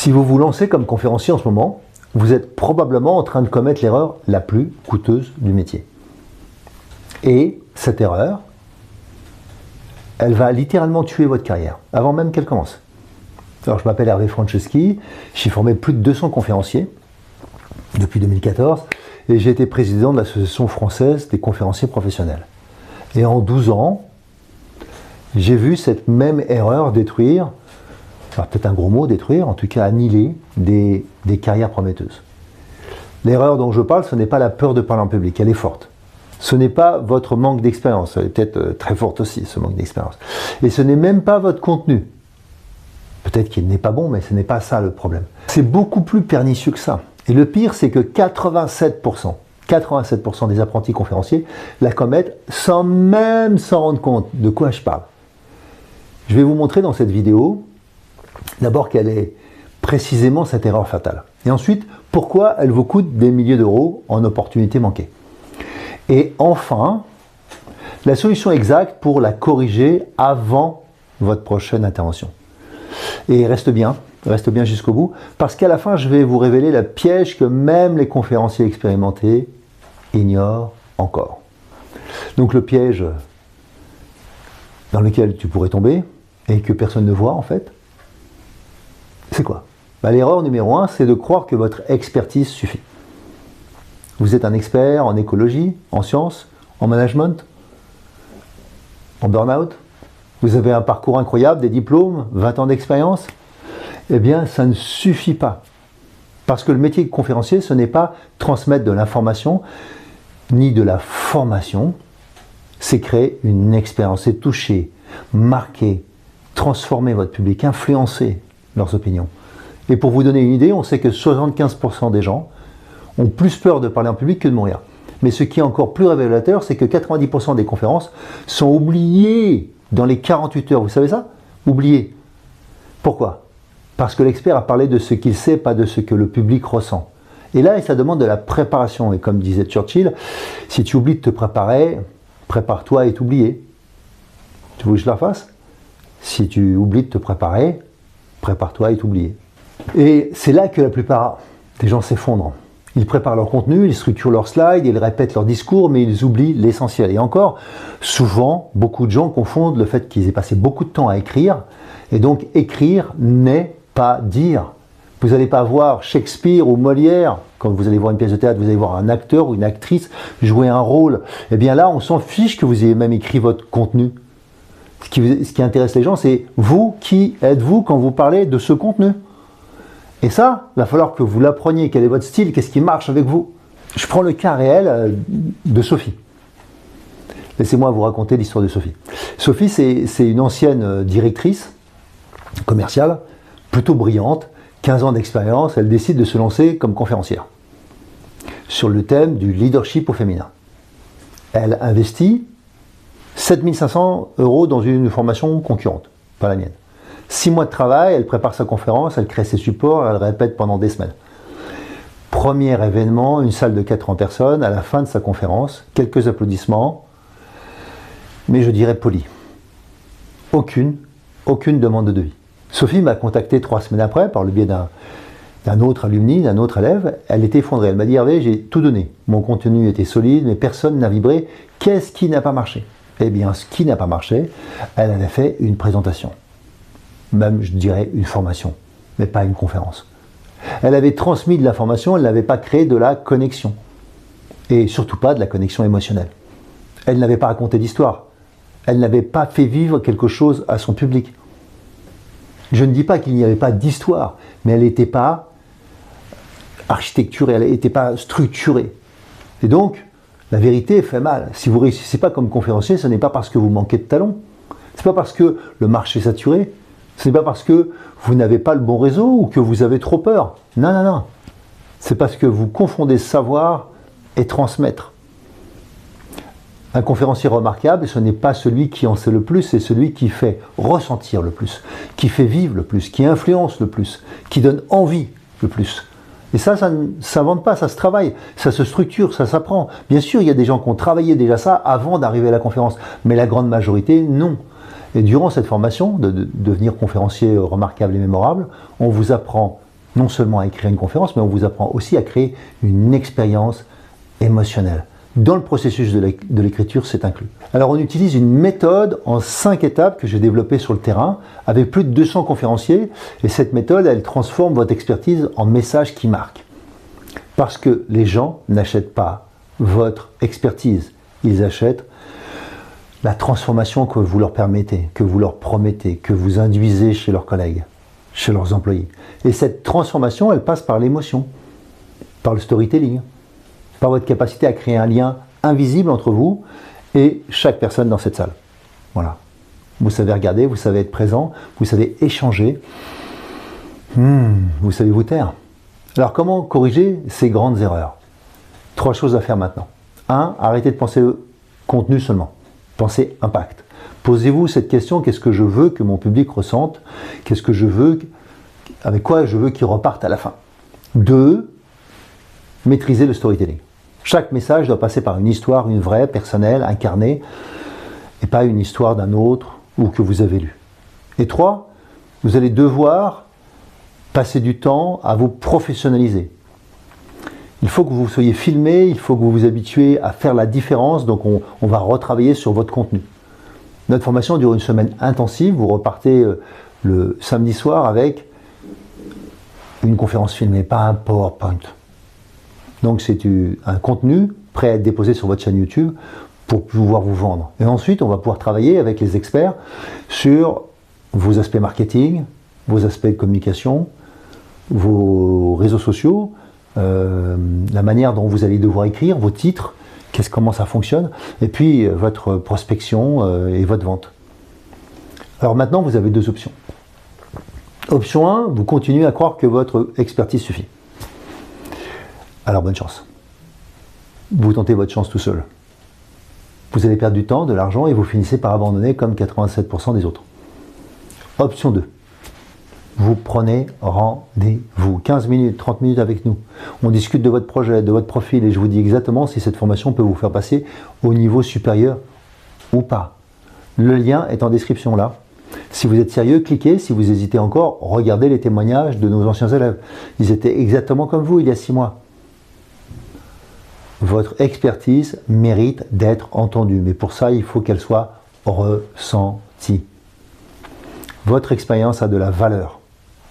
Si vous vous lancez comme conférencier en ce moment, vous êtes probablement en train de commettre l'erreur la plus coûteuse du métier. Et cette erreur, elle va littéralement tuer votre carrière, avant même qu'elle commence. Alors je m'appelle Hervé Franceschi, j'ai formé plus de 200 conférenciers depuis 2014 et j'ai été président de l'Association française des conférenciers professionnels. Et en 12 ans, j'ai vu cette même erreur détruire, alors peut-être un gros mot, détruire, en tout cas annihiler des carrières prometteuses. L'erreur dont je parle, ce n'est pas la peur de parler en public, elle est forte. Ce n'est pas votre manque d'expérience, elle est peut-être très forte aussi, ce manque d'expérience. Et ce n'est même pas votre contenu. Peut-être qu'il n'est pas bon, mais ce n'est pas ça le problème. C'est beaucoup plus pernicieux que ça. Et le pire, c'est que 87% des apprentis conférenciers la commettent sans même s'en rendre compte de quoi je parle. Je vais vous montrer dans cette vidéo, d'abord quelle est précisément cette erreur fatale. Et ensuite, pourquoi elle vous coûte des milliers d'euros en opportunités manquées. Et enfin, la solution exacte pour la corriger avant votre prochaine intervention. Et reste bien jusqu'au bout, parce qu'à la fin, je vais vous révéler le piège que même les conférenciers expérimentés ignorent encore. Donc le piège dans lequel tu pourrais tomber, et que personne ne voit en fait, c'est quoi? L'erreur numéro 1, c'est de croire que votre expertise suffit. Vous êtes un expert en écologie, en sciences, en management, en burn-out. Vous avez un parcours incroyable, des diplômes, 20 ans d'expérience. Eh bien, ça ne suffit pas. Parce que le métier de conférencier, ce n'est pas transmettre de l'information, ni de la formation. C'est créer une expérience, c'est toucher, marquer, transformer votre public, influencer leurs opinions. Et pour vous donner une idée, on sait que 75% des gens ont plus peur de parler en public que de mourir. Mais ce qui est encore plus révélateur, c'est que 90% des conférences sont oubliées dans les 48 heures. Vous savez ça? Oubliées. Pourquoi? Parce que l'expert a parlé de ce qu'il sait, pas de ce que le public ressent. Et là, ça demande de la préparation. Et comme disait Churchill, si tu oublies de te préparer, prépare-toi à être oublié. Tu veux que je la fasse? Si tu oublies de te préparer, prépare-toi à être oublié. Et c'est là que la plupart des gens s'effondrent. Ils préparent leur contenu, ils structurent leurs slides, ils répètent leur discours, mais ils oublient l'essentiel. Et encore, souvent, beaucoup de gens confondent le fait qu'ils aient passé beaucoup de temps à écrire, et donc écrire n'est pas dire. Vous n'allez pas voir Shakespeare ou Molière, quand vous allez voir une pièce de théâtre, vous allez voir un acteur ou une actrice jouer un rôle. Eh bien là, on s'en fiche que vous ayez même écrit votre contenu. Ce qui intéresse les gens, c'est vous, qui êtes-vous quand vous parlez de ce contenu? Et ça, il va falloir que vous l'appreniez, quel est votre style, qu'est-ce qui marche avec vous. Je prends le cas réel de Sophie. Laissez-moi vous raconter l'histoire de Sophie. Sophie, c'est une ancienne directrice commerciale, plutôt brillante, 15 ans d'expérience, elle décide de se lancer comme conférencière sur le thème du leadership au féminin. Elle investit 7 500 € dans une formation concurrente, pas la mienne. 6 mois de travail, elle prépare sa conférence, elle crée ses supports, elle répète pendant des semaines. Premier événement, une salle de 80 personnes, à la fin de sa conférence, quelques applaudissements, mais je dirais poli. Aucune demande de devis. Sophie m'a contacté 3 semaines après, par le biais d'un autre alumni, d'un autre élève. Elle était effondrée, elle m'a dit « Hervé, j'ai tout donné. Mon contenu était solide, mais personne n'a vibré. Qu'est-ce qui n'a pas marché ?» Eh bien, ce qui n'a pas marché, elle avait fait une présentation. Même, je dirais, une formation, mais pas une conférence. Elle avait transmis de l'information, elle n'avait pas créé de la connexion. Et surtout pas de la connexion émotionnelle. Elle n'avait pas raconté d'histoire. Elle n'avait pas fait vivre quelque chose à son public. Je ne dis pas qu'il n'y avait pas d'histoire, mais elle n'était pas architecturée, elle n'était pas structurée. Et donc, la vérité fait mal. Si vous ne réussissez pas comme conférencier, ce n'est pas parce que vous manquez de talent. Ce n'est pas parce que le marché est saturé. Ce n'est pas parce que vous n'avez pas le bon réseau ou que vous avez trop peur. Non, non, non. C'est parce que vous confondez savoir et transmettre. Un conférencier remarquable, ce n'est pas celui qui en sait le plus, c'est celui qui fait ressentir le plus, qui fait vivre le plus, qui influence le plus, qui donne envie le plus. Et ça ne s'invente pas, ça se travaille, ça se structure, ça s'apprend. Bien sûr, il y a des gens qui ont travaillé déjà ça avant d'arriver à la conférence, mais la grande majorité, non. Et durant cette formation de devenir conférencier remarquable et mémorable, on vous apprend non seulement à écrire une conférence, mais on vous apprend aussi à créer une expérience émotionnelle. Dans le processus de l'écriture, c'est inclus. Alors on utilise une méthode en 5 étapes que j'ai développée sur le terrain avec plus de 200 conférenciers, et cette méthode, elle transforme votre expertise en message qui marque. Parce que les gens n'achètent pas votre expertise, ils achètent la transformation que vous leur permettez, que vous leur promettez, que vous induisez chez leurs collègues, chez leurs employés. Et cette transformation, elle passe par l'émotion, par le storytelling, par votre capacité à créer un lien invisible entre vous et chaque personne dans cette salle. Voilà. Vous savez regarder, vous savez être présent, vous savez échanger, vous savez vous taire. Alors comment corriger ces grandes erreurs? 3 choses à faire maintenant. 1. Arrêtez de penser contenu seulement. Pensez impact. Posez-vous cette question, qu'est-ce que je veux que mon public ressente? Qu'est-ce que je veux, avec quoi je veux qu'il reparte à la fin? 2. Maîtrisez le storytelling. Chaque message doit passer par une histoire, une vraie, personnelle, incarnée, et pas une histoire d'un autre ou que vous avez lu. Et 3, vous allez devoir passer du temps à vous professionnaliser. Il faut que vous soyez filmé, il faut que vous vous habituez à faire la différence, donc on va retravailler sur votre contenu. Notre formation dure une semaine intensive, vous repartez le samedi soir avec une conférence filmée, pas un PowerPoint. Donc c'est un contenu prêt à être déposé sur votre chaîne YouTube pour pouvoir vous vendre. Et ensuite, on va pouvoir travailler avec les experts sur vos aspects marketing, vos aspects de communication, vos réseaux sociaux, la manière dont vous allez devoir écrire, vos titres, comment ça fonctionne, et puis votre prospection et votre vente. Alors maintenant, vous avez 2 options. Option 1, vous continuez à croire que votre expertise suffit. Alors bonne chance. Vous tentez votre chance tout seul. Vous allez perdre du temps, de l'argent et vous finissez par abandonner comme 87% des autres. Option 2. Vous prenez rendez-vous. 15 minutes, 30 minutes avec nous. On discute de votre projet, de votre profil et je vous dis exactement si cette formation peut vous faire passer au niveau supérieur ou pas. Le lien est en description là. Si vous êtes sérieux, cliquez. Si vous hésitez encore, regardez les témoignages de nos anciens élèves. Ils étaient exactement comme vous il y a 6 mois. Votre expertise mérite d'être entendue, mais pour ça, il faut qu'elle soit ressentie. Votre expérience a de la valeur.